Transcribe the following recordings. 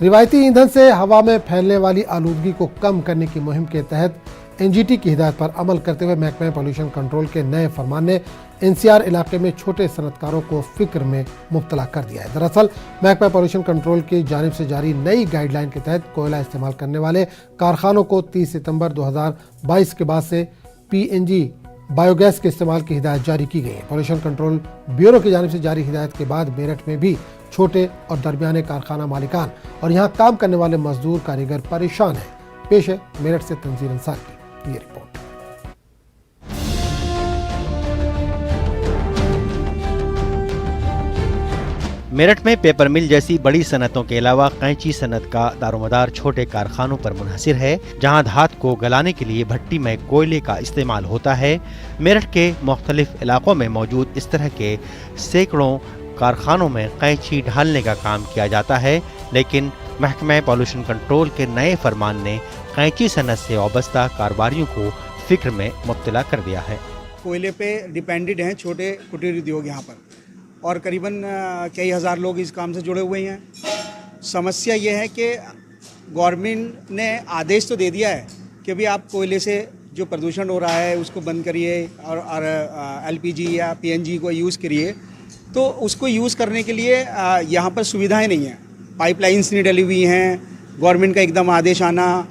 रिवायती ईंधन से हवा में फैलने वाली आलूदगी को कम करने की मुहिम के तहत एनजीटी की हिदायत पर अमल करते हुए महकमा पॉल्यूशन कंट्रोल के नए फरमान ने एनसीआर इलाके में छोटे सनतकारों को फिक्र में मुब्तला कर दिया है। दरअसल महकमा पॉल्यूशन कंट्रोल की जानिब से जारी नई गाइडलाइन के तहत कोयला इस्तेमाल करने वाले कारखानों को 30 सितंबर 2022 के बाद से पीएनजी बायोगैस के इस्तेमाल की हिदायत जारी की गई है। पॉल्यूशन कंट्रोल ब्यूरो की जानिब से जारी हिदायत के बाद मेरठ में भी छोटे और दरमियाने कारखाना मालिकान और यहाँ काम करने वाले मजदूर कारीगर परेशान हैं। पेश है मेरठ से तंजीर अंसार की ये रिपोर्ट। मेरठ में पेपर मिल जैसी बड़ी सनतों के अलावा कैंची सनत का दारोमदार छोटे कारखानों पर मुनहसिर है, जहां धात को गलाने के लिए भट्टी में कोयले का इस्तेमाल होता है। मेरठ के मुख्तलिफ इलाकों में मौजूद इस तरह के सैकड़ों कारखानों में कैंची ढालने का काम किया जाता है, लेकिन महकमा पॉल्यूशन कंट्रोल के नए फरमान ने कैंची सनत से वाबस्ता कारोबारियों को फिक्र में मुब्तला कर दिया है। कोयले पे डिपेंडेड हैं छोटे कुटीर उद्योग यहाँ पर, और करीबन कई हज़ार लोग इस काम से जुड़े हुए हैं। समस्या ये है कि गवर्नमेंट ने आदेश तो दे दिया है कि भी आप कोयले से जो प्रदूषण हो रहा है उसको बंद करिए और एलपीजी या पीएनजी को यूज़ करिए, तो उसको यूज़ करने के लिए यहाँ पर सुविधाएं नहीं हैं। पाइपलाइंस नहीं डली हुई हैं। गवर्नमेंट का एकदम आदेश आना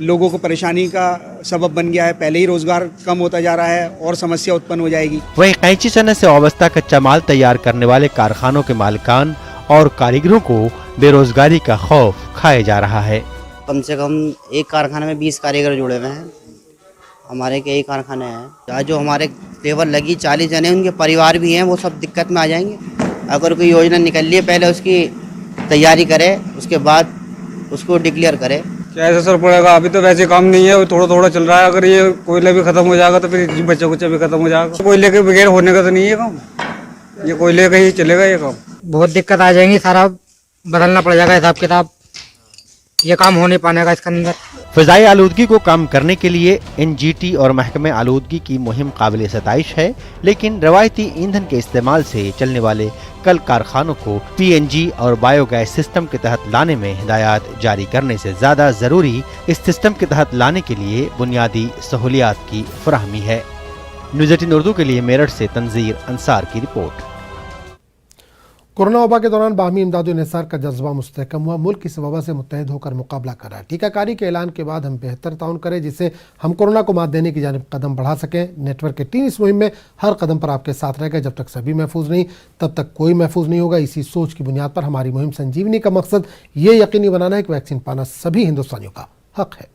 लोगों को परेशानी का सबब बन गया है। पहले ही रोजगार कम होता जा रहा है और समस्या उत्पन्न हो जाएगी। वहीं कैंची सनत से वाबस्ता कच्चा माल तैयार करने वाले कारखानों के मालिकान और कारीगरों को बेरोजगारी का खौफ खाए जा रहा है। कम से कम एक कारखाने में 20 कारीगर जुड़े हुए हैं। हमारे कई कारखाने हैं जो हमारे लेबर लगी 40 जने, उनके परिवार भी हैं, वो सब दिक्कत में आ जाएंगे। अगर कोई योजना निकल ली है, पहले उसकी तैयारी करे, उसके बाद उसको डिक्लेयर करे। क्या ऐसा असर पड़ेगा? अभी तो वैसे काम नहीं है, थोड़ा थोड़ा चल रहा है। अगर ये कोयला भी खत्म हो जाएगा तो फिर बच्चा कुच्चा भी खत्म हो जाएगा। कोयले के बगैर होने का तो नहीं है काम, ये कोयले का ही चलेगा ये काम। बहुत दिक्कत आ जाएंगी, सारा बदलना पड़ जाएगा हिसाब किताब, ये काम हो नहीं पाने का इसके अंदर। फिजाई आलूदगी को कम करने के लिए एनजीटी और महकमे आलूदगी की मुहिम काबिल सताइश है, लेकिन रवायती ईंधन के इस्तेमाल से चलने वाले कल कारखानों को पीएनजी और बायोगैस सिस्टम के तहत लाने में हिदायत जारी करने से ज्यादा जरूरी इस सिस्टम के तहत लाने के लिए बुनियादी सहूलियात की फराहमी है। न्यूज़ 18 उर्दू के लिए मेरठ से तंजीर अंसार की रिपोर्ट। कोरोना वबा के दौरान बाहमी इमदाद इंसार का जज्बा मुस्तहकम हुआ। मुल्क इस वबा से मुत्तहिद होकर मुकाबला कर रहा है। टीकाकारी के ऐलान के बाद हम बेहतर ताउन करें, जिससे हम कोरोना को मात देने की जानिब कदम बढ़ा सकें। नेटवर्क के टीम इस मुहिम में हर कदम पर आपके साथ रहेगा। जब तक सभी महफूज नहीं, तब तक कोई महफूज नहीं होगा। इसी सोच की बुनियाद पर हमारी मुहिम संजीवनी का मकसद ये यकीनी बनाना है कि वैक्सीन पाना सभी हिंदुस्तानियों का हक है।